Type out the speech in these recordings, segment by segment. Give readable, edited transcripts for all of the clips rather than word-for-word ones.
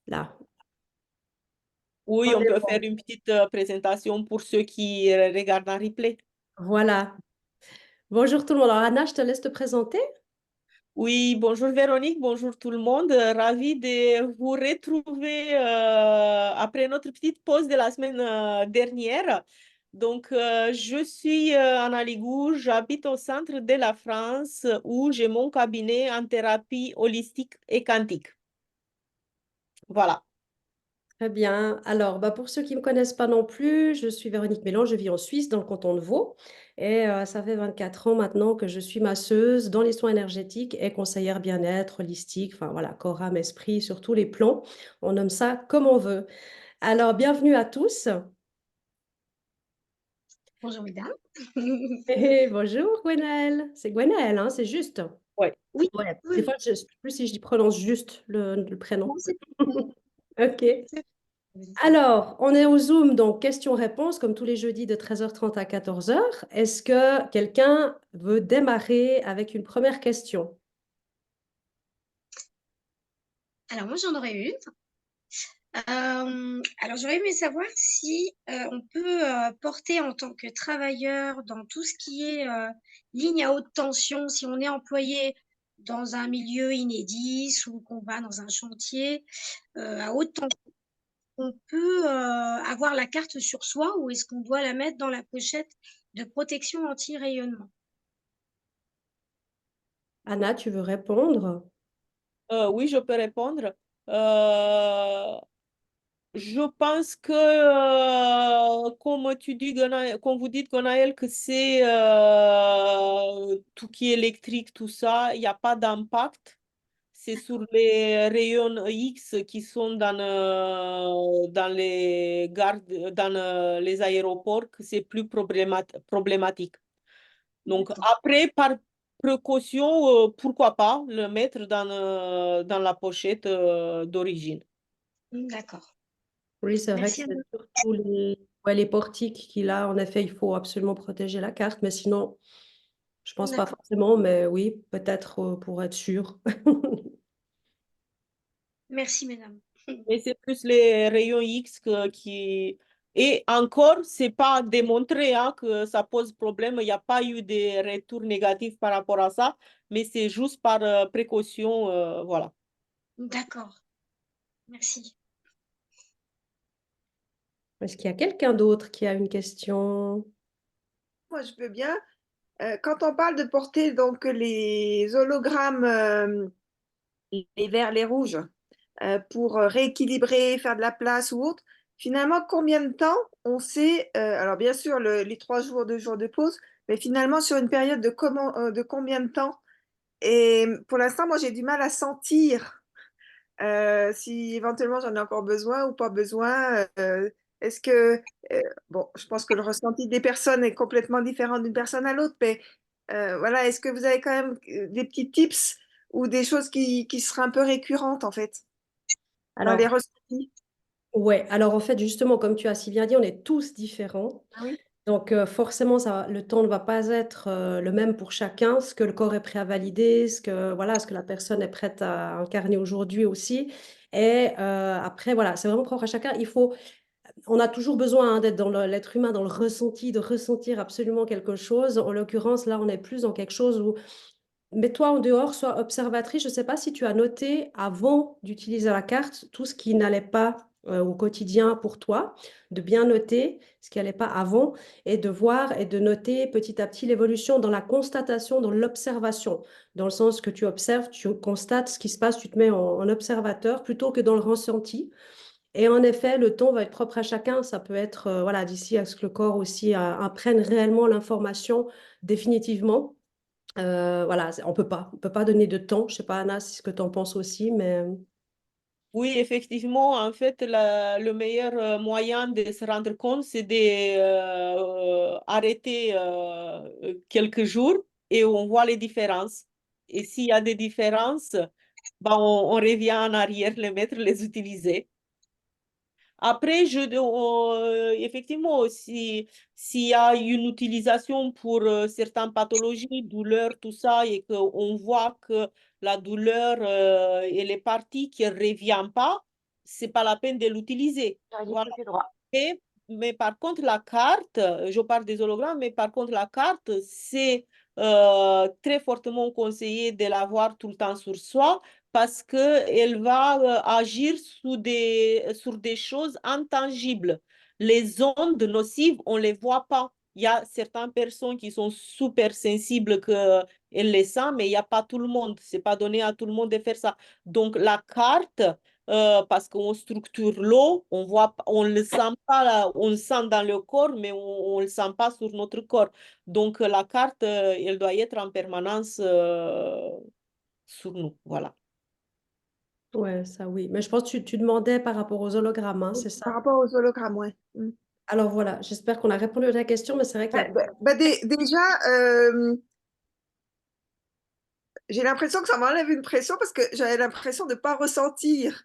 Là. Oui, On on est peut faire bon. une petite présentation pour ceux qui regardent en replay. Voilà. Bonjour tout le monde. Alors, Anna, je te laisse te présenter. Oui, bonjour Véronique, bonjour tout le monde. Ravi de vous retrouver après notre petite pause de la semaine dernière. Donc, je suis Anna Ligou, j'habite au centre de la France où j'ai mon cabinet en thérapie holistique et quantique. Voilà. Très bien. Alors, bah, pour ceux qui ne me connaissent pas non plus, je suis Véronique Mélan, je vis en Suisse, dans le canton de Vaud. Et ça fait 24 ans maintenant que je suis masseuse dans les soins énergétiques et conseillère bien-être, holistique, enfin voilà, corps, âme, esprit, sur tous les plans. On nomme ça comme on veut. Alors, bienvenue à tous. Bonjour mesdames. Et bonjour Gwenaëlle. C'est Gwenaëlle, hein, c'est juste. Ouais. Oui, Ouais. oui, Des oui. fois, je ne sais plus si je prononce juste le Non, prénom. c'est Ok. c'est- Alors, on est au Zoom, donc questions-réponses, comme tous les jeudis de 13h30 à 14h. Est-ce que quelqu'un veut démarrer avec une première question? Alors moi j'en aurais une. Alors j'aurais aimé savoir si on peut porter en tant que travailleur dans tout ce qui est ligne à haute tension, si on est employé dans un milieu inédit ou qu'on va dans un chantier à haute tension, on peut avoir la carte sur soi ou est-ce qu'on doit la mettre dans la pochette de protection anti-rayonnement? Anna, tu veux répondre? Oui, je peux répondre. Je pense que, comme tu dis, comme vous dites, Gonaël, que c'est tout qui est électrique, tout ça, il n'y a pas d'impact. C'est sur D'accord, les rayons X qui sont dans les gares, dans les aéroports que c'est plus problématique. Donc, d'accord, après, par précaution, pourquoi pas le mettre dans la pochette d'origine. d'accord. Oui, c'est vrai que Merci à c'est vous. surtout ouais, les portiques qu'il a. En effet, il faut absolument protéger la carte, mais sinon, je pense pas D'accord. forcément, mais oui, peut-être pour être sûr. Merci, mesdames. Mais c'est plus les rayons X qui... Et encore, c'est pas démontré hein, que ça pose problème. Il n'y a pas eu de retours négatifs par rapport à ça, mais c'est juste par précaution, voilà. D'accord. Merci. Est-ce qu'il y a quelqu'un d'autre qui a une question? Moi, je veux bien. Quand on parle de porter donc les hologrammes, les verts, les rouges, pour rééquilibrer, faire de la place ou autre, finalement, combien de temps on sait, alors bien sûr, les 3 jours, 2 jours de pause, mais finalement, sur une période de combien de temps? Et pour l'instant, moi, j'ai du mal à sentir si éventuellement j'en ai encore besoin ou pas besoin. Est-ce que, bon, je pense que le ressenti des personnes est complètement différent d'une personne à l'autre, mais voilà, est-ce que vous avez quand même des petits tips ou des choses qui seraient un peu récurrentes en fait dans les Alors, ressentis? ouais, alors en fait, justement, comme tu as si bien dit, on est tous différents. Ah oui. Donc forcément, le temps ne va pas être le même pour chacun, ce que le corps est prêt à valider, voilà, ce que la personne est prête à incarner aujourd'hui aussi. Et après, voilà, c'est vraiment propre à chacun. On a toujours besoin hein, d'être dans l'être humain, dans le ressenti, de ressentir absolument quelque chose. En l'occurrence, là, on est plus dans quelque chose où mets-toi en dehors, sois observatrice. Je ne sais pas si tu as noté avant d'utiliser la carte tout ce qui n'allait pas au quotidien pour toi, de bien noter ce qui n'allait pas avant et de voir et de noter petit à petit l'évolution dans la constatation, dans l'observation, dans le sens que tu observes, tu constates ce qui se passe, tu te mets en observateur plutôt que dans le ressenti. Et en effet, le ton va être propre à chacun. Ça peut être voilà, d'ici à ce que le corps aussi apprenne réellement l'information définitivement. Voilà, on peut pas donner de temps. Je sais pas, Anna, c'est ce que tu en penses aussi, mais Oui, effectivement, en fait, le meilleur moyen de se rendre compte, c'est d'arrêter quelques jours et on voit les différences. Et s'il y a des différences, ben, on revient en arrière, les mettre, les utiliser. Après, effectivement, s'il y a une utilisation pour certaines pathologies, douleurs, tout ça, et qu'on voit que la douleur, elle est partie, qu'elle ne revient pas, c'est pas la peine de l'utiliser. J'aurais dit Voilà. côté droit. Mais par contre, la carte, je parle des hologrammes, mais par contre, la carte, c'est très fortement conseillé de l'avoir tout le temps sur soi parce qu'elle va agir sur des choses intangibles. Les ondes nocives, on ne les voit pas. Il y a certaines personnes qui sont super sensibles qu'elles les sentent, mais il n'y a pas tout le monde. Ce n'est pas donné à tout le monde de faire ça. Donc, la carte, parce qu'on structure l'eau, on le sent pas là, on le sent dans le corps, mais on le sent pas sur notre corps. Donc la carte, elle doit être en permanence sur nous. Voilà. Ouais, ça oui. Mais je pense que tu demandais par rapport aux hologrammes, hein, c'est Par ça? rapport aux hologrammes, ouais. Alors voilà, j'espère qu'on a répondu à ta question, mais c'est vrai qu'il y a... Déjà, j'ai l'impression que ça m'enlève une pression parce que j'avais l'impression de ne pas ressentir.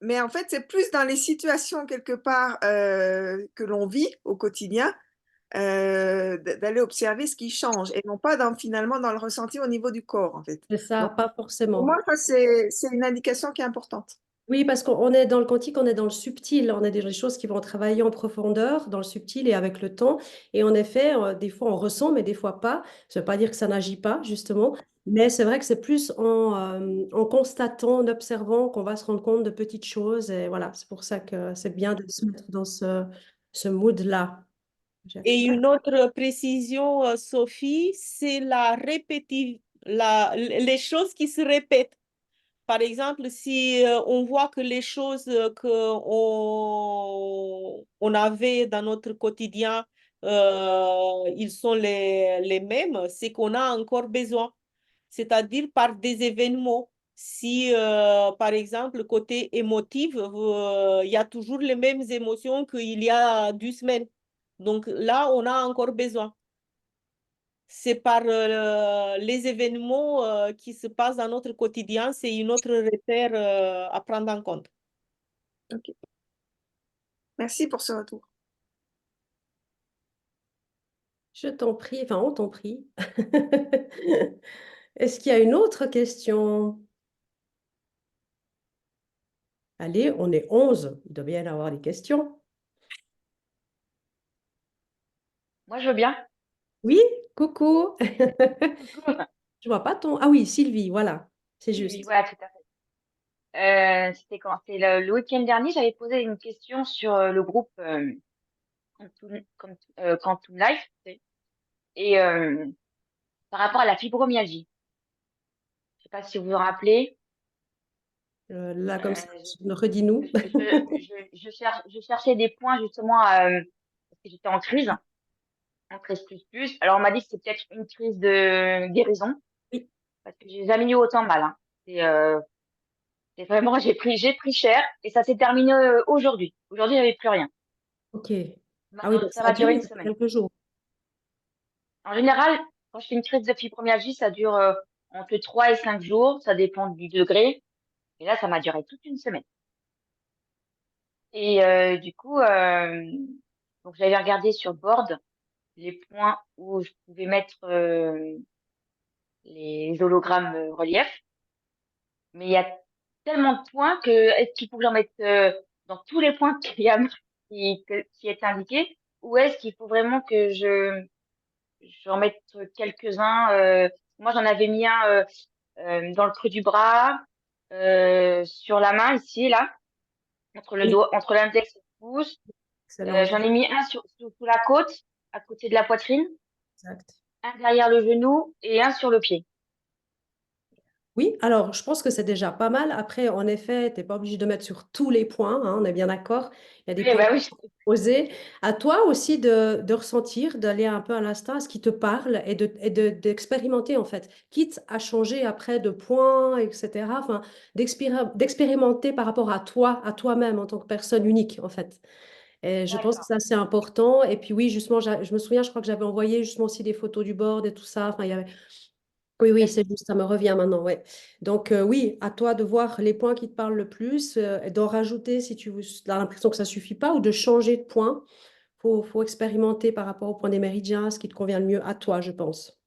Mais en fait, c'est plus dans les situations quelque part que l'on vit au quotidien d'aller observer ce qui change et non pas finalement dans le ressenti au niveau du corps, en fait. C'est ça, Donc, pas pour forcément. moi, ça, c'est une indication qui est importante. Oui, parce qu'on est dans le quantique, on est dans le subtil, on est des choses qui vont travailler en profondeur, dans le subtil et avec le temps. Et en effet, des fois on ressent, mais des fois pas. Ça ne veut pas dire que ça n'agit pas, justement. Mais c'est vrai que c'est plus en constatant, en observant qu'on va se rendre compte de petites choses. Et voilà, c'est pour ça que c'est bien de se mettre dans ce mood-là. Et une autre précision, Sophie, c'est les choses qui se répètent. Par exemple, si on voit que les choses on avait dans notre quotidien, ils sont les mêmes, c'est qu'on a encore besoin. C'est-à-dire par des événements. Si, par exemple, côté émotif, il y a toujours les mêmes émotions qu'il y a 2 semaines. Donc là, on a encore besoin. C'est par les événements qui se passent dans notre quotidien, c'est une autre repère à prendre en compte. Ok. Merci pour ce retour. Je t'en prie, enfin on t'en prie. Est-ce qu'il y a une autre question? Allez, on est 11. Il doit bien y avoir des questions. Moi, je veux bien. Oui, coucou. Je vois pas ton... Ah oui, Sylvie, voilà. C'est Oui, oui, juste. voilà, tout à fait. C'était quand? C'est le week-end dernier, j'avais posé une question sur le groupe Quantum Life, tu sais, et par rapport à la fibromyalgie. Je sais pas si vous vous en rappelez. Là, comme ça, Je, redis-nous. je cherchais des points justement parce que j'étais en crise plus. Alors on m'a dit que c'était peut-être une crise de guérison Oui, parce que j'ai jamais eu autant mal. Hein. C'est vraiment j'ai pris cher et ça s'est terminé aujourd'hui. Aujourd'hui, j'avais plus rien. ok. Ah oui, donc Ça ça a va durer duré une semaine. quelques jours. En général, quand je fais une crise de fibromyalgie, ça dure entre 3 et 5 jours, ça dépend du degré. Et là, ça m'a duré toute une semaine. Et du coup, donc j'avais regardé sur Board les points où je pouvais mettre les hologrammes relief. Mais il y a tellement de points que est-ce qu'il faut que j'en mette dans tous les points qui est indiqué ou est-ce qu'il faut vraiment que j'en mette quelques-uns moi, j'en avais mis un dans le creux du bras, sur la main ici, là, entre le Oui, doigt, entre l'index et le pouce. excellent. J'en ai mis un sous la côte, à côté de la poitrine, Exact. un derrière le genou et un sur le pied. Oui, alors je pense que c'est déjà pas mal. Après, en effet, tu n'es pas obligé de mettre sur tous les points, hein, on est bien d'accord. Il y a des Oui, points bah qui oui. sont posés. À toi aussi de ressentir, d'aller un peu à l'instant à ce qui te parle d'expérimenter en fait, quitte à changer après de points, etc. Enfin, d'expérimenter par rapport à toi, à toi-même en tant que personne unique en fait. Et je pense que D'accord. ça, c'est important. Et puis oui, justement, je me souviens, je crois que j'avais envoyé justement aussi des photos du board et tout ça. Enfin, il y avait... Oui, oui, c'est juste, ça me revient maintenant, ouais. Donc oui, à toi de voir les points qui te parlent le plus et d'en rajouter si tu as l'impression que ça suffit pas ou de changer de point. Faut expérimenter par rapport au point des méridiens, ce qui te convient le mieux à toi, je pense.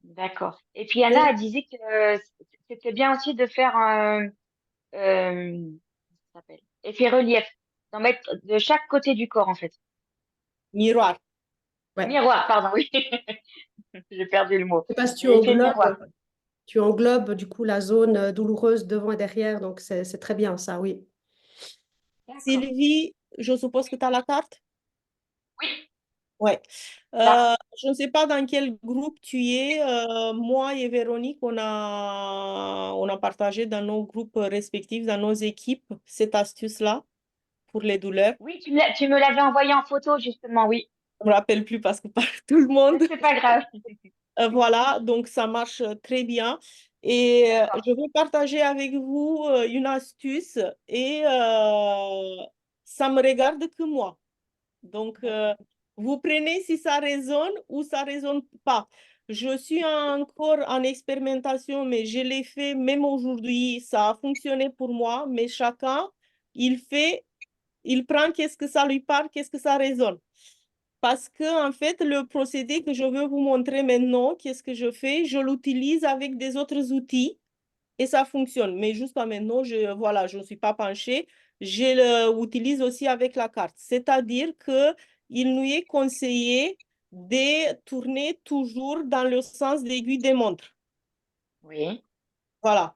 D'accord. Et puis Anna, Et elle disait que c'était bien aussi de faire comment ça s'appelle? effet relief, d'en mettre de chaque côté du corps, en fait. Miroir. Ouais. Miroir, pardon, oui. J'ai perdu le mot. Je sais pas si Effet miroir. tu englobes du coup la zone douloureuse devant et derrière, donc c'est très bien ça, oui. D'accord. Sylvie, je suppose que tu as la carte? Oui, Ouais. là. Je ne sais pas dans quel groupe tu es. Moi et Véronique, on a partagé dans nos groupes respectifs, dans nos équipes, cette astuce-là pour les douleurs. Oui, tu me l'avais envoyé en photo, justement, oui. Je ne me rappelle plus parce que par tout le monde. C'est pas grave. Voilà, donc ça marche très bien. Et D'accord. je vais partager avec vous une astuce et ça me regarde que moi. Donc, vous prenez si ça résonne ou ça résonne pas. Je suis encore en expérimentation, mais je l'ai fait même aujourd'hui. Ça a fonctionné pour moi, mais chacun, il fait, il prend qu'est-ce que ça lui parle, qu'est-ce que ça résonne. Parce que, en fait, le procédé que je veux vous montrer maintenant, qu'est-ce que je fais? Je l'utilise avec des autres outils et ça fonctionne. Mais jusqu'à maintenant, voilà, je ne suis pas penchée. Je l'utilise aussi avec la carte. C'est-à-dire que il nous est conseillé de tourner toujours dans le sens d'aiguille des montres. Oui. Voilà.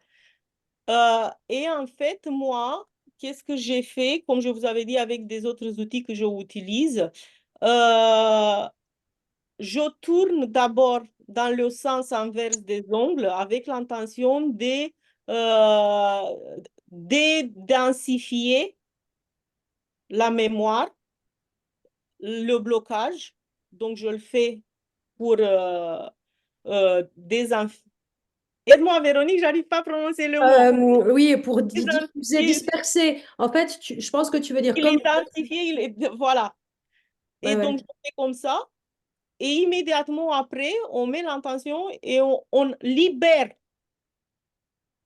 Et en fait, moi, qu'est-ce que j'ai fait, comme je vous avais dit, avec des autres outils que je utilise, euh, je tourne d'abord dans le sens inverse des ongles avec l'intention de densifier la mémoire, le blocage. Donc, je le fais pour désinfecter. Aide-moi, Véronique, j'arrive pas à prononcer le mot. Oui, pour diffuser, Désinfecter, disperser. En fait, je pense que tu veux dire il comme... est densifié, voilà. Ouais, Et ouais. donc, je fais comme ça. Et immédiatement après, on met l'intention et on libère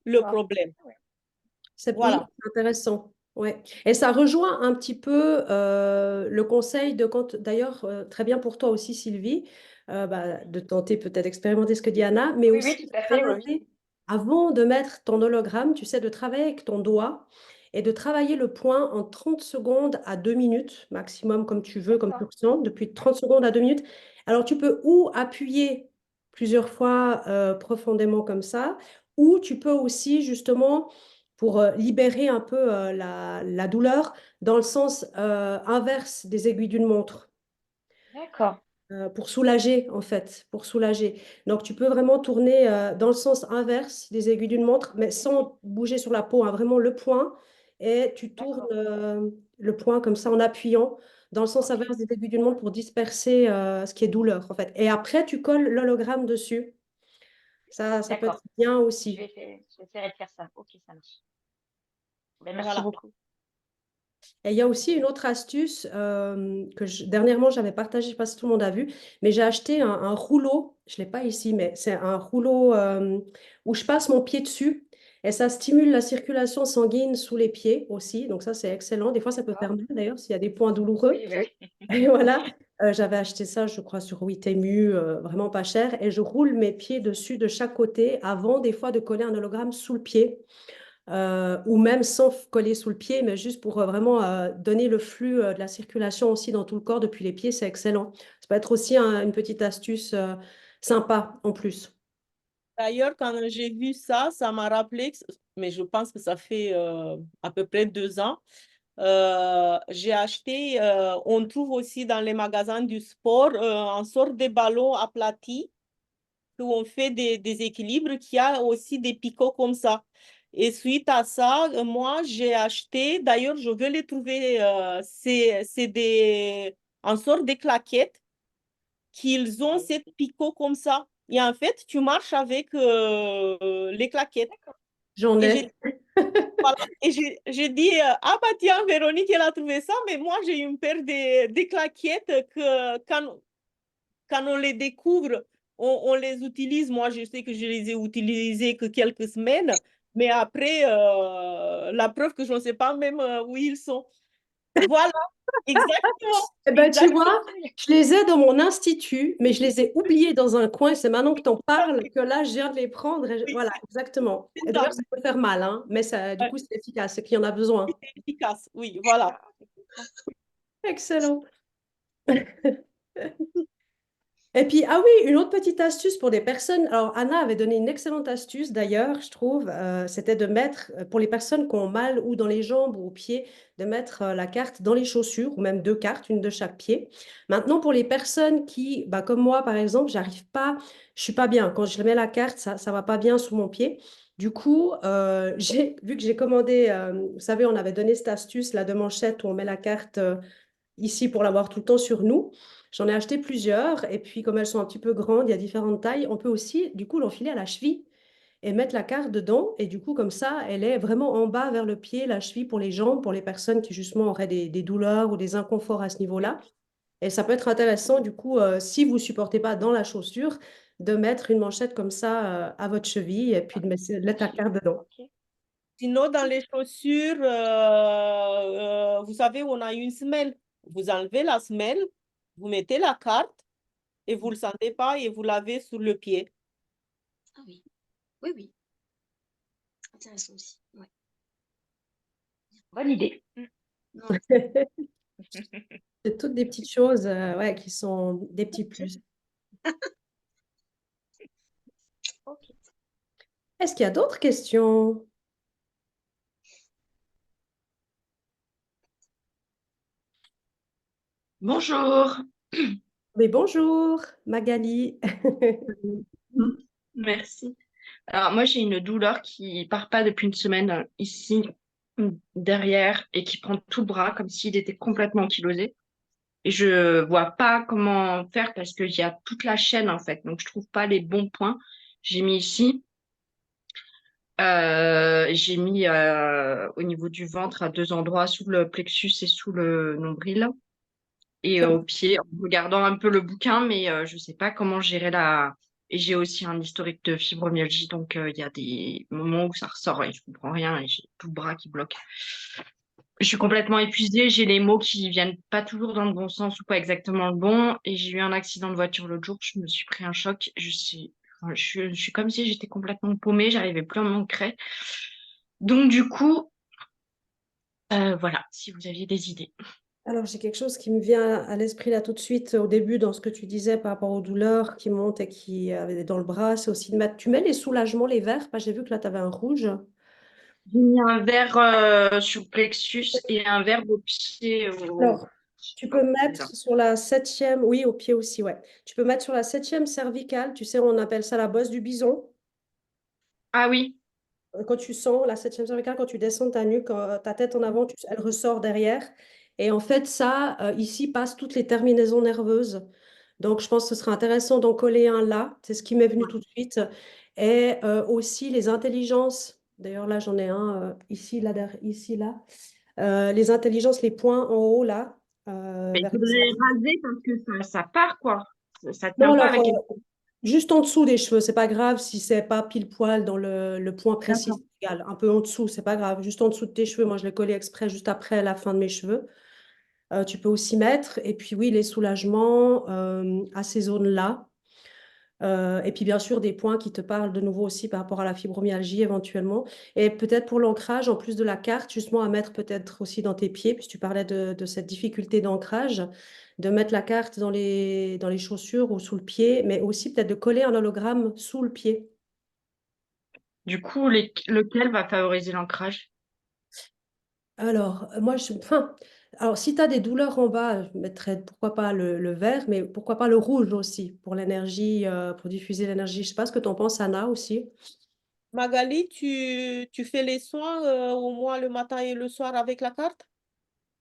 le D'accord. problème. Oui, Voilà. c'est intéressant. Ouais. Et ça rejoint un petit peu le conseil de quand, d'ailleurs, très bien pour toi aussi, Sylvie, de tenter peut-être d'expérimenter ce que dit Anna, mais Oui, aussi oui, tout à fait, oui. d'expérimenter avant de mettre ton hologramme, tu sais, de travailler avec ton doigt et de travailler le point en 30 secondes à 2 minutes, maximum comme tu veux, comme tu D'accord. ressens, depuis 30 secondes à 2 minutes. Alors, tu peux ou appuyer plusieurs fois profondément comme ça, ou tu peux aussi justement pour libérer un peu la douleur dans le sens inverse des aiguilles d'une montre, D'accord. pour soulager en fait, pour soulager. Donc tu peux vraiment tourner dans le sens inverse des aiguilles d'une montre, mais sans bouger sur la peau, hein, vraiment le point, et tu tournes D'accord. le point comme ça en appuyant dans le sens Ok. inverse des aiguilles d'une montre pour disperser ce qui est douleur en fait. Et après tu colles l'hologramme dessus. Ça peut être D'accord. bien aussi. J'essaierai de faire ça. Ok, ça marche. Ben, merci Voilà. beaucoup. Et il y a aussi une autre astuce que dernièrement j'avais partagée, je ne sais pas si tout le monde a vu, mais j'ai acheté un rouleau, je ne l'ai pas ici, mais c'est un rouleau où je passe mon pied dessus et ça stimule la circulation sanguine sous les pieds aussi, donc ça c'est excellent. Des fois ça peut faire D'accord. mal d'ailleurs s'il y a des points douloureux. Oui, oui. Et voilà, j'avais acheté ça je crois sur Witemu, vraiment pas cher, et je roule mes pieds dessus de chaque côté avant des fois de coller un hologramme sous le pied ou même sans coller sous le pied, mais juste pour vraiment donner le flux de la circulation aussi dans tout le corps depuis les pieds, c'est excellent. Ça peut être aussi une petite astuce sympa en plus. D'ailleurs, quand j'ai vu ça, ça m'a rappelé, mais je pense que ça fait à peu près 2 ans, j'ai acheté, on trouve aussi dans les magasins du sport, en sorte de ballon aplati où on fait des équilibres qui a aussi des picots comme ça. Et suite à ça, moi, j'ai acheté, d'ailleurs, je veux les trouver, c'est en sorte de claquettes qu'ils ont Oui. cette picot comme ça. Et en fait, tu marches avec les claquettes. D'accord. J'en Et ai. voilà, et j'ai dit, ah bah tiens, Véronique, elle a trouvé ça, mais moi, j'ai une paire de claquettes que quand on les découvre, on les utilise. Moi, je sais que je les ai utilisées que quelques semaines, mais après, la preuve que je ne sais pas même où ils sont. Voilà, exactement. Eh ben, tu Exactement. vois, je les ai dans mon institut, mais je les ai oubliés dans un coin. C'est maintenant que tu en parles que là, je viens de les prendre. Oui, Voilà, exactement. c'est Et d'ailleurs, ça. ça peut faire mal, hein, mais ça, du Ouais, coup, c'est efficace, c'est qu'il y en a besoin. c'est efficace. Oui, voilà. Excellent. Et puis, ah oui, une autre petite astuce pour des personnes. Alors, Anna avait donné une excellente astuce d'ailleurs, je trouve. C'était de mettre, pour les personnes qui ont mal ou dans les jambes ou aux pieds, de mettre la carte dans les chaussures ou même deux cartes, une de chaque pied. Maintenant, pour les personnes qui, bah, comme moi par exemple, j'arrive pas, je suis pas bien. Quand je mets la carte, ça va pas bien sous mon pied. Du coup, vu que j'ai commandé, vous savez, on avait donné cette astuce là de manchette où on met la carte ici pour l'avoir tout le temps sur nous. J'en ai acheté plusieurs et puis comme elles sont un petit peu grandes, il y a différentes tailles, on peut aussi du coup l'enfiler à la cheville et mettre la carte dedans et du coup comme ça, elle est vraiment en bas vers le pied, la cheville pour les jambes, pour les personnes qui justement auraient des douleurs ou des inconforts à ce niveau-là. Et ça peut être intéressant du coup si vous supportez pas dans la chaussure de mettre une manchette comme ça à votre cheville et puis mettre la carte dedans. Ok. Sinon, dans les chaussures, vous savez, on a une semelle. Vous enlevez la semelle, vous mettez la carte et vous ne le sentez pas et vous l'avez sur le pied. Ah oui, oui, oui. Intéressant aussi. Ouais. Bonne idée. Non, C'est toutes des petites choses ouais, qui sont des petits plus. Ok. Est-ce qu'il y a d'autres questions? Bonjour. Oui, bonjour, Magali. Merci. Alors, moi, j'ai une douleur qui part pas depuis une semaine ici, derrière, et qui prend tout le bras comme s'il était complètement ankylosé. Et je vois pas comment faire parce qu'il y a toute la chaîne, en fait. Donc, je trouve pas les bons points. J'ai mis ici, j'ai mis au niveau du ventre à deux endroits, sous le plexus et sous le nombril. Et au pied, en regardant un peu le bouquin, mais je sais pas comment gérer la. Et j'ai aussi un historique de fibromyalgie, donc il y a des moments où ça ressort et je comprends rien et j'ai tout le bras qui bloque. Je suis complètement épuisée, j'ai les mots qui viennent pas toujours dans le bon sens ou pas exactement le bon. Et j'ai eu un accident de voiture l'autre jour, je me suis pris un choc. Enfin, je suis comme si j'étais complètement paumée, j'arrivais plus à m'ancrer. Donc du coup, voilà, si vous aviez des idées. Alors, j'ai quelque chose qui me vient à l'esprit là tout de suite au début dans ce que tu disais par rapport aux douleurs qui montent et qui dans le bras. C'est aussi de mettre. Tu mets les soulagements, les verts. J'ai vu que là, tu avais un rouge. J'ai mis un verre sur le plexus et un verre au pied. Alors, Je sais tu pas peux où c'est, mettre là. sur la septième, oui, au pied aussi, ouais. Tu peux mettre sur la septième cervicale. Tu sais, on appelle ça la bosse du bison. Ah oui, Quand tu sens la septième cervicale, quand tu descends ta nuque, ta tête en avant, elle ressort derrière. Et en fait, ça, ici, passe toutes les terminaisons nerveuses. Donc, je pense que ce serait intéressant d'en coller un là. C'est ce qui m'est venu tout de suite. Et aussi les intelligences. D'ailleurs, là, j'en ai un ici, là, ici, là. Les intelligences, les points en haut, là, mais il vers les faudrait oreilles. raser parce que ça part, quoi. Ça Non, tient pas alors, avec. juste en dessous des cheveux, c'est pas grave si c'est pas pile poil dans le point précis, D'accord. c'est égal. Un peu en dessous, c'est pas grave. Juste en dessous de tes cheveux, moi je l'ai collé exprès juste après la fin de mes cheveux. Tu peux aussi mettre, et puis oui, les soulagements à ces zones-là. Et puis bien sûr, des points qui te parlent de nouveau aussi par rapport à la fibromyalgie éventuellement. Et peut-être pour l'ancrage, en plus de la carte, justement à mettre peut-être aussi dans tes pieds, puisque tu parlais de cette difficulté d'ancrage, de mettre la carte dans les chaussures ou sous le pied, mais aussi peut-être de coller un hologramme sous le pied. Du coup, lequel va favoriser l'ancrage? Alors, enfin, alors si tu as des douleurs en bas, je mettrais pourquoi pas le vert, mais pourquoi pas le rouge aussi, pour l'énergie, pour diffuser l'énergie. Je sais pas ce que tu en penses, Anna, aussi. Magali, tu fais les soins au moins le matin et le soir avec la carte?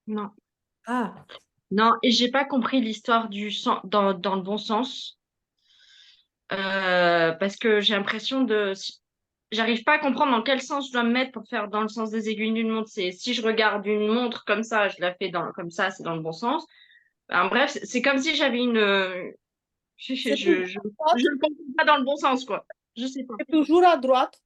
Non. Ah, Non, et j'ai pas compris l'histoire du sens dans le bon sens. Parce que j'ai l'impression de. J'arrive pas à comprendre dans quel sens je dois me mettre pour faire dans le sens des aiguilles d'une montre. C'est si je regarde une montre comme ça, je la fais comme ça, c'est dans le bon sens. Enfin, bref, c'est comme si j'avais une. C'est toujours à droite. Je ne comprends pas dans le bon sens, quoi. Je sais pas. C'est toujours à droite.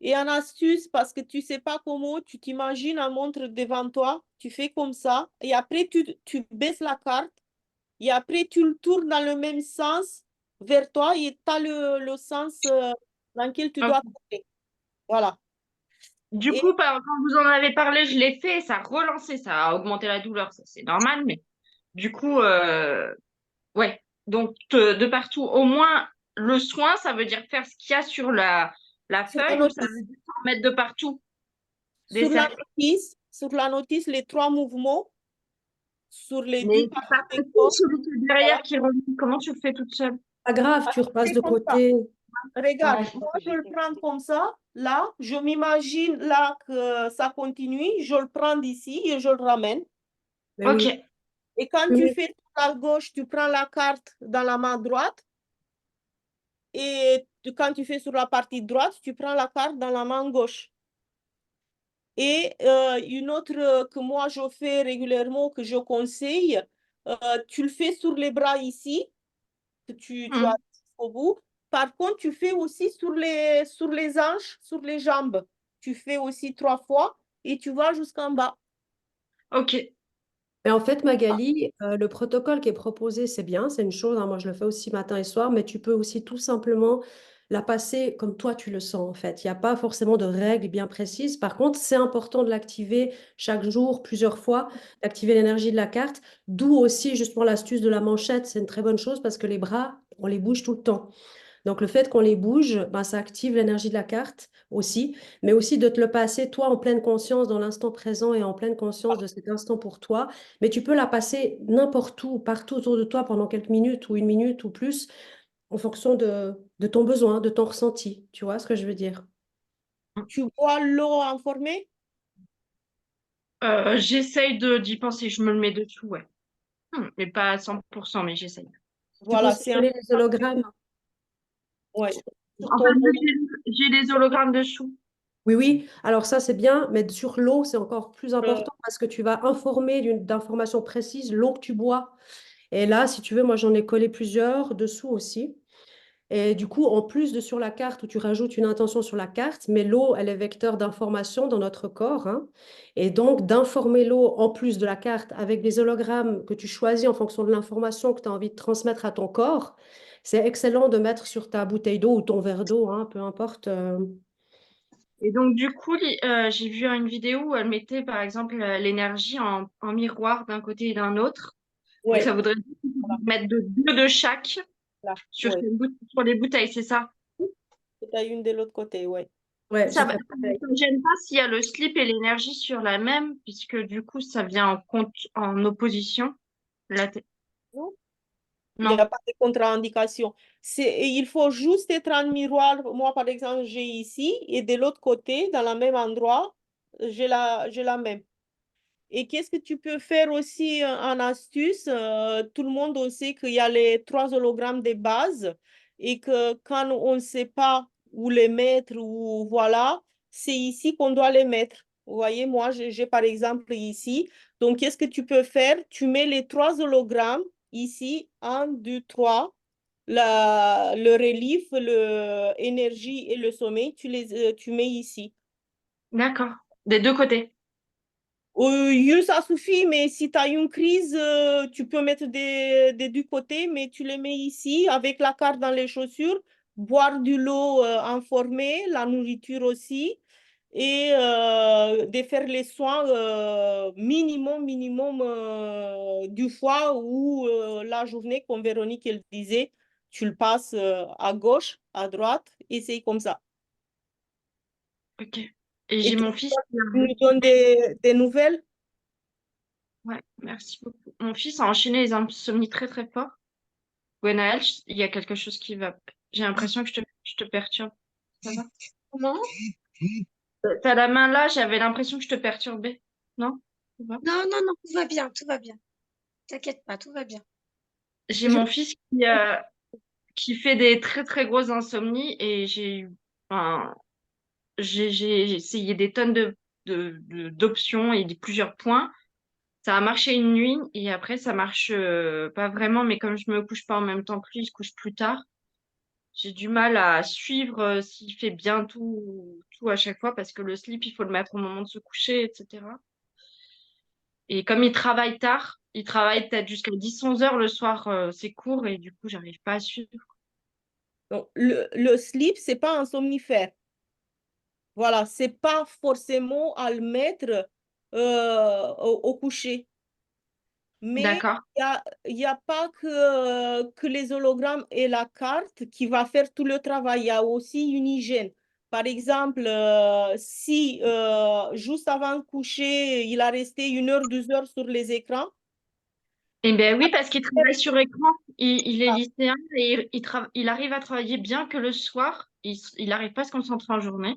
Et une astuce, parce que tu ne sais pas comment, tu t'imagines un montre devant toi, tu fais comme ça, et après tu baisses la carte, et après tu le tournes dans le même sens vers toi, et tu as le sens dans lequel tu Ok. dois tourner. Voilà. Du Et coup, quand vous en avez parlé, je l'ai fait, ça a relancé, ça a augmenté la douleur, ça c'est normal, mais du coup, ouais. Donc, de partout, au moins, le soin, ça veut dire faire ce qu'il y a sur la sur la feuille ou ça notice, veut dire en mettre de partout, des sur la cercles. sur la notice, les 3 mouvements sur les deux Mais c'est pas parties des facile, corps. celui qui est Voilà. derrière qui remonte. Comment tu le fais toute seule? Pas grave, tu repasses C'est de comme ça. côté. Regarde, Ouais, c'est ce moi que je j'ai le fait prends aussi. comme ça, là, je m'imagine là que ça continue, je le prends d'ici et je le ramène. Mais Ok. oui. Et quand Oui, tu oui. fais sur la gauche, tu prends la carte dans la main droite. Et quand tu fais sur la partie droite, tu prends la carte dans la main gauche. Et une autre que moi je fais régulièrement, que je conseille, tu le fais sur les bras ici, que tu as Hmm. au bout. Par contre, tu fais aussi sur les hanches, sur les jambes. Tu fais aussi 3 fois et tu vas jusqu'en bas. Ok. Mais en fait, Magali, le protocole qui est proposé, c'est bien, c'est une chose, hein, moi, je le fais aussi matin et soir, mais tu peux aussi tout simplement la passer comme toi tu le sens, en fait. Il n'y a pas forcément de règles bien précises. Par contre, c'est important de l'activer chaque jour, plusieurs fois, d'activer l'énergie de la carte. D'où aussi, justement, l'astuce de la manchette. C'est une très bonne chose parce que les bras, on les bouge tout le temps. Donc le fait qu'on les bouge, ben, ça active l'énergie de la carte aussi, mais aussi de te le passer toi en pleine conscience dans l'instant présent et en pleine conscience de cet instant pour toi. Mais tu peux la passer n'importe où, partout autour de toi pendant quelques minutes ou une minute ou plus, en fonction de ton besoin, de ton ressenti. Tu vois ce que je veux dire? Tu bois l'eau informée. J'essaye d'y penser, je me le mets dessous, ouais. Mais pas à 100%, mais j'essaye. Tu peux Voilà, aussi c'est coller les important. hologrammes. Ouais. En fait, vu que j'ai les hologrammes dessous. Oui, oui. Alors ça, c'est bien, mais sur l'eau, c'est encore plus Euh, important parce que tu vas informer d'informations précises l'eau que tu bois. Et là, si tu veux, moi, j'en ai collé plusieurs dessous aussi. Et du coup, en plus de sur la carte où tu rajoutes une intention sur la carte, mais l'eau, elle est vecteur d'information dans notre corps, hein. Et donc, d'informer l'eau en plus de la carte avec des hologrammes que tu choisis en fonction de l'information que tu as envie de transmettre à ton corps, c'est excellent de mettre sur ta bouteille d'eau ou ton verre d'eau, hein, peu importe. Et donc, du coup, j'ai vu une vidéo où elle mettait, par exemple, l'énergie en miroir d'un côté et d'un autre. Donc, ça ouais. voudrait dire Voilà, mettre deux de chaque là, sur, ouais. sur les bouteilles, c'est ça? Tu as une de l'autre côté, ouais. Ouais, Ça j'ai ne fait pareil. me gêne pas s'il y a le slip et l'énergie sur la même, puisque du coup, ça vient en compte, en opposition. La t- Il n'y Non. a pas de contre-indication. Il faut juste être en miroir. Moi, par exemple, j'ai ici et de l'autre côté, dans le même endroit, j'ai la même. Et qu'est-ce que tu peux faire aussi en astuce? Tout le monde on sait qu'il y a les 3 hologrammes de base et que quand on ne sait pas où les mettre ou voilà, c'est ici qu'on doit les mettre. Vous voyez, moi, j'ai par exemple ici. Donc, qu'est-ce que tu peux faire? Tu mets les 3 hologrammes ici, un, deux, trois. Le relief, l'énergie et le sommeil, tu mets ici. D'accord. Des deux côtés. Ça suffit, mais si tu as une crise, tu peux mettre des deux côtés, mais tu les mets ici avec la carte dans les chaussures, boire de l'eau informée, la nourriture aussi, et de faire les soins minimum du fois ou la journée, comme Véronique elle disait, tu le passes à gauche, à droite, et c'est comme ça. Ok. Et Et j'ai mon fils qui tu nous donnes des nouvelles? Ouais, merci beaucoup. Mon fils a enchaîné les insomnies très très fort. Gwenaël, il y a quelque chose qui va. J'ai l'impression que je te perturbe. Ça va? Comment? T'as la main là, j'avais l'impression que je te perturbais. Non? Ça va. Non, non, non, tout va bien, tout va bien. T'inquiète pas, tout va bien. J'ai C'est juste... mon fils qui fait des très très grosses insomnies et enfin, j'ai essayé des tonnes d'options et de plusieurs points. Ça a marché une nuit et après ça marche pas vraiment, mais comme je me couche pas en même temps que lui, il se couche plus tard. j'ai du mal à suivre s'il fait bien tout à chaque fois parce que le slip, il faut le mettre au moment de se coucher, etc. Et comme il travaille tard, il travaille peut-être jusqu'à 10-11 heures le soir, c'est court et du coup, j'arrive pas à suivre. Donc, le slip, c'est pas un somnifère. Voilà, c'est pas forcément à le mettre au coucher. Mais D'accord. il y a pas que les hologrammes et la carte qui va faire tout le travail. Il y a aussi une hygiène. Par exemple, si juste avant de coucher, il a resté 1 heure, 2 heures sur les écrans, Eh bien oui, parce qu'il travaille sur écran. Il est lycéen et il arrive à travailler bien que le soir. Il n'arrive pas à se concentrer en journée.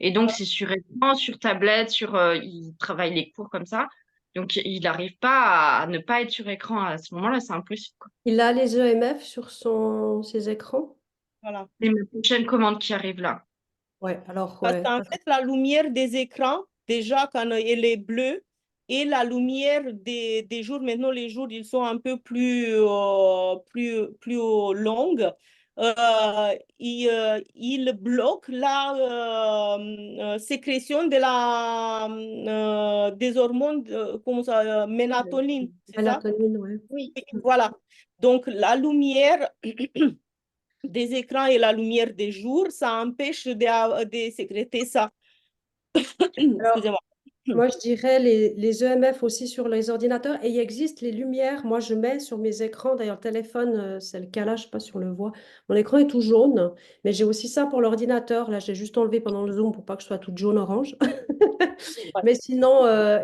Et donc, c'est sur écran, sur tablette, il travaille les cours comme ça. Donc, il n'arrive pas à ne pas être sur écran à ce moment-là. C'est impossible, quoi. Il a les EMF sur ses écrans? voilà. C'est ma prochaine commande qui arrive là. Ouais, alors, Parce ouais. qu'en fait, la lumière des écrans, déjà quand elle est bleue, et la lumière des jours, maintenant les jours, ils sont un peu plus longues. Il bloque la sécrétion des hormones, comment ça, mélatonine, c'est ça? Mélatonine, ouais. Oui. Voilà. Donc, la lumière des écrans et la lumière des jours, ça empêche de sécréter ça. Alors, Excusez-moi. moi, je dirais les EMF aussi sur les ordinateurs. Et il existe les lumières. Moi, je mets sur mes écrans. D'ailleurs, le téléphone, c'est le cas là. Je ne sais pas si on le voit. Mon écran est tout jaune. Mais j'ai aussi ça pour l'ordinateur. Là, j'ai juste enlevé pendant le Zoom pour pas que je sois toute jaune-orange. Ouais. Mais sinon,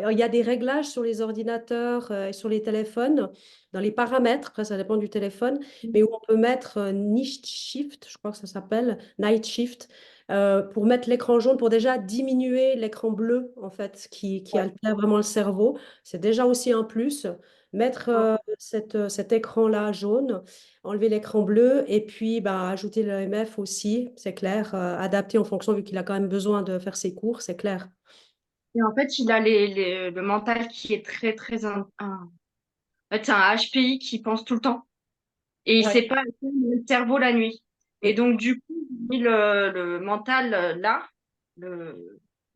il y a des réglages sur les ordinateurs et sur les téléphones, dans les paramètres. Après, ça dépend du téléphone. Mais où on peut mettre night shift, je crois que ça s'appelle, night shift, pour mettre l'écran jaune, pour déjà diminuer l'écran bleu, en fait, qui Ouais. altère vraiment le cerveau. C'est déjà aussi un plus. Mettre cet écran-là jaune, enlever l'écran bleu et puis bah, ajouter le MF aussi, c'est clair, adapter en fonction, vu qu'il a quand même besoin de faire ses cours, c'est clair. Et en fait, il a le mental qui est très, très... En fait, c'est un HPI qui pense tout le temps. Et il Ouais. sait pas éteindre le cerveau la nuit. Et Oui. donc, du coup, il a mis le mental là,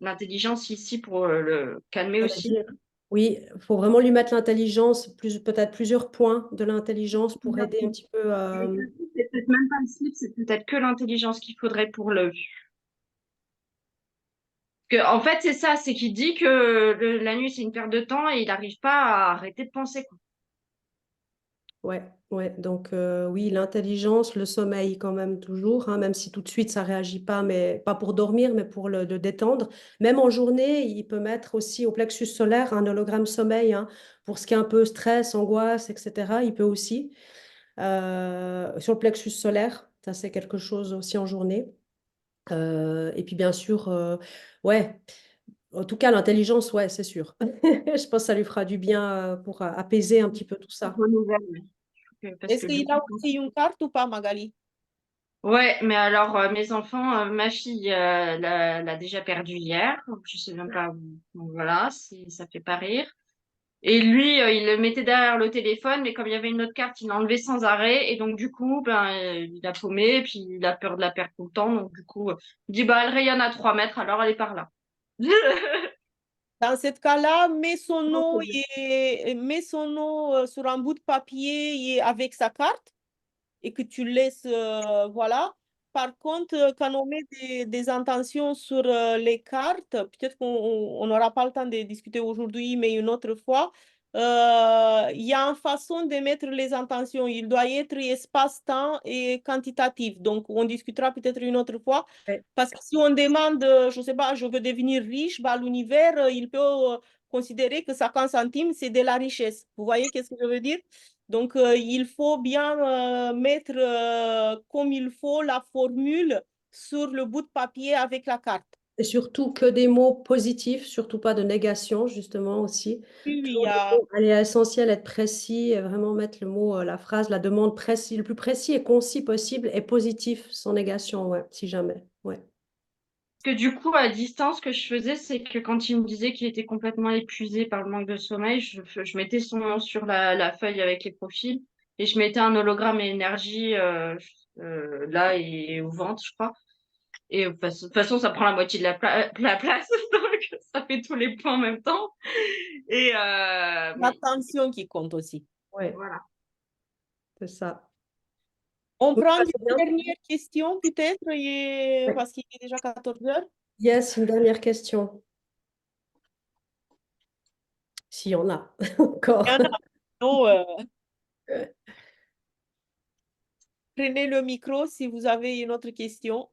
l'intelligence ici pour le calmer Ça veut aussi. dire- Oui, il faut vraiment lui mettre l'intelligence, peut-être plusieurs points de l'intelligence pour aider un petit peu. Et le slip, c'est peut-être même pas le slip, c'est peut-être que l'intelligence qu'il faudrait pour le... En fait, c'est ça, c'est qu'il dit que la nuit, c'est une perte de temps et il n'arrive pas à arrêter de penser, quoi. Ouais, ouais. Donc oui, l'intelligence, le sommeil quand même toujours, hein, même si tout de suite ça réagit pas, mais pas pour dormir, mais pour le détendre. Même en journée, il peut mettre aussi au plexus solaire un hologramme sommeil, hein, pour ce qui est un peu stress, angoisse, etc. Il peut aussi sur le plexus solaire, ça c'est quelque chose aussi en journée. Et puis bien sûr, ouais. En tout cas, l'intelligence, ouais, c'est sûr. Je pense que ça lui fera du bien pour apaiser un petit peu tout ça. Bonne nouvelle, oui. Parce Est-ce que du qu'il coup, a aussi une carte ou pas, Magali? ouais, mais alors mes enfants, ma fille l'a déjà perdu hier, je sais même pas où. Donc voilà, ça fait pas rire. Et lui, il le mettait derrière le téléphone, mais comme il y avait une autre carte, il l'enlevait sans arrêt. Et donc du coup, ben il a paumé, et puis il a peur de la perdre tout le temps. Donc du coup, il dit bah elle rayonne à 3 mètres, alors elle est par là. Dans ce cas-là, mets son Non, nom, c'est bien. mets son nom sur un bout de papier et avec sa carte et que tu laisses, voilà. Par contre, quand on met des intentions sur les cartes, peut-être qu'on n'aura pas le temps de discuter aujourd'hui, mais une autre fois, il y a une façon de mettre les intentions. Il doit être espace-temps et quantitatif. Donc, on discutera peut-être une autre fois. Ouais. Parce que si on demande, je ne sais pas, je veux devenir riche, bah, l'univers, il peut considérer que 50 centimes, c'est de la richesse. Vous voyez qu'est-ce que je veux dire? Donc, il faut bien mettre comme il faut la formule sur le bout de papier avec la carte. Et surtout que des mots positifs, surtout pas de négation, justement aussi. Oui, oui, il Toujours y des a... mots, elle est essentiel, être précis, et vraiment mettre le mot, la phrase, la demande précis, le plus précis et concis possible et positif, sans négation, ouais, si jamais. Ouais. Que du coup, à distance, ce que je faisais, c'est que quand il me disait qu'il était complètement épuisé par le manque de sommeil, je mettais son nom sur la feuille avec les profils et je mettais un hologramme et énergie là et au ventre, je crois. Et de toute façon, ça prend la moitié de la place, donc ça fait tous les points en même temps. Et La tension qui compte aussi. Ouais, voilà. c'est ça. On Oui, prend bah, une c'est bien. dernière question peut-être Ouais. parce qu'il est déjà 14 heures. Yes, une dernière question. S'il y en a encore. Il y en a. Non, prenez le micro si vous avez une autre question.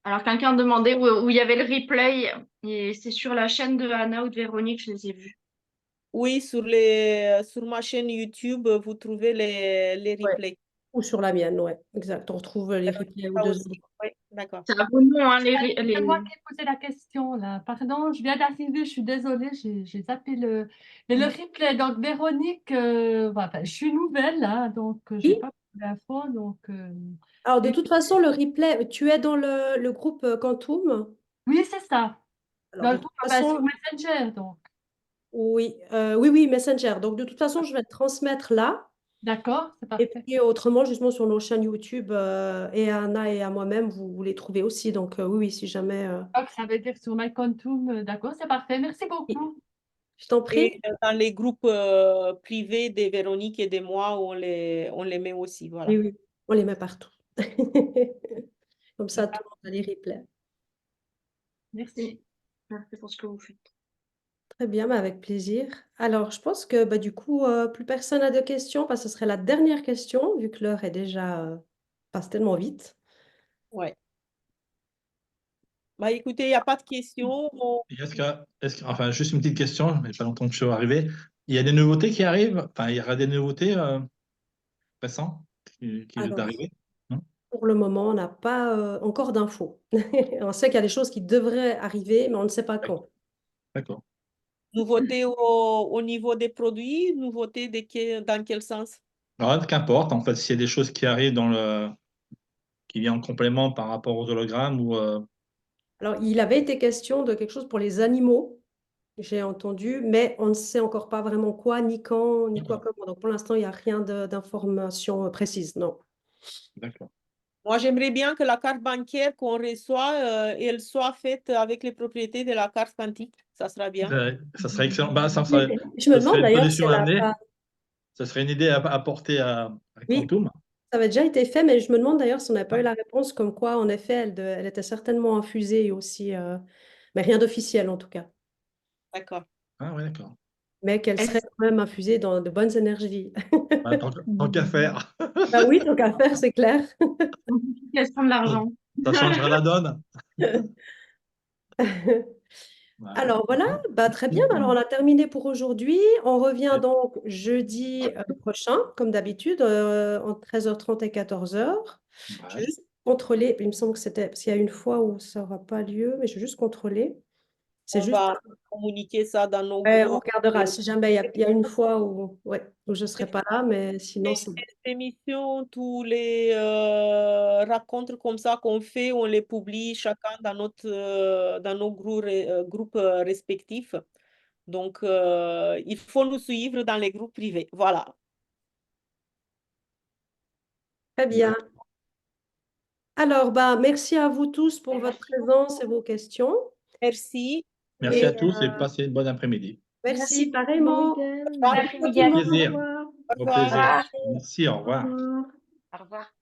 Alors, quelqu'un demandait où il y avait le replay, et c'est sur la chaîne de Anna ou de Véronique, je les ai vus. Oui, sur ma chaîne YouTube, vous trouvez les Ouais. replays. Ou sur la mienne, ouais, exact. On retrouve les replays aux Ça deux aussi. endroits. Oui, d'accord. C'est à vos noms, hein, C'est moi qui ai posé la question là. Pardon, je viens d'arriver, je suis désolée, j'ai zappé le. Mais le replay, donc Véronique, enfin, je suis nouvelle là, donc je n'ai Oui. pas beaucoup d'infos. Donc, Alors, de toute façon, le replay, tu es dans le groupe Quantum. oui, c'est ça. Alors, Dans de le toute groupe, sur façon, Messenger, donc. oui, oui, Messenger. Donc, de toute façon, je vais le transmettre là. D'accord, c'est Et parfait. puis, autrement, justement, sur nos chaînes YouTube, et à Anna et à moi-même, vous les trouvez aussi. Donc, oui, si jamais. Donc, ça veut dire sur MyQuantum, d'accord, c'est parfait. Merci Oui. beaucoup. Je t'en Et prie. dans les groupes privés de Véronique et de moi, on les met aussi. Voilà. Oui, oui, on les met partout. Comme ça, tout le monde a les replays. Merci. Merci pour ce que vous faites. Très bien, bah, avec plaisir. Alors, je pense que bah, du coup, plus personne n'a de questions, parce que ce serait la dernière question, vu que l'heure est déjà passe tellement vite. Ouais. Bah, écoutez, il n'y a pas de questions. Enfin, juste une petite question, mais pas longtemps que je suis arrivé. Il y a des nouveautés qui arrivent? Enfin, il y aura des nouveautés récentes qui viennent Alors, d'arriver? Non. pour le moment, on n'a pas encore d'infos. On sait qu'il y a des choses qui devraient arriver, mais on ne sait pas quand. D'accord. Nouveautés au niveau des produits, nouveautés dans quel sens? Alors, qu'importe, en fait, s'il y a des choses qui arrivent qui viennent en complément par rapport aux hologrammes ou Alors, il avait été question de quelque chose pour les animaux, j'ai entendu, mais on ne sait encore pas vraiment quoi, ni quand, ni quoi D'accord. comment. Donc, pour l'instant, il n'y a rien d'information précise, non. D'accord. Moi, j'aimerais bien que la carte bancaire qu'on reçoit, elle soit faite avec les propriétés de la carte quantique. Ça sera bien. Ça serait excellent. Bah, Je me ça serait demande une d'ailleurs si solution elle à n'a amener. pas. Ça serait une idée à apporter à Oui, Quantum. ça avait déjà été fait, mais je me demande d'ailleurs si on n'a pas eu la réponse comme quoi, en effet, elle était certainement infusée aussi, mais rien d'officiel en tout cas, D'accord. Ah ouais, d'accord. mais qu'elle serait quand même infusée dans de bonnes énergies. Bah, tant qu'à faire. Bah oui, tant qu'à faire, c'est clair. Question de l'argent. Ça changera la donne. Ouais. Alors voilà, bah, très bien. Alors on a terminé pour aujourd'hui. On revient donc jeudi prochain, comme d'habitude, entre 13h30 et 14h. Je Ouais. vais juste contrôler, il me semble que c'était, parce qu'il y a une fois où ça n'aura pas lieu, mais je vais juste contrôler. C'est On juste, va communiquer ça dans nos ouais, on groupes. regardera si jamais il y a une fois où, ouais, où je ne serai pas là, mais sinon c'est bon. Cette émission, tous les rencontres comme ça qu'on fait, on les publie chacun dans nos groupes respectifs. Donc, il faut nous suivre dans les groupes privés. Voilà. Très bien. Alors, bah, merci à vous tous pour votre Merci présence et beaucoup. vos questions. Merci. Merci Et à tous et passez une bonne après-midi. merci, Bon pareillement. week-end. Bon Bon Salut à après-midi tout à le Au monde. tous. plaisir. Au Au revoir. plaisir. Au revoir. Merci, au revoir. Au revoir.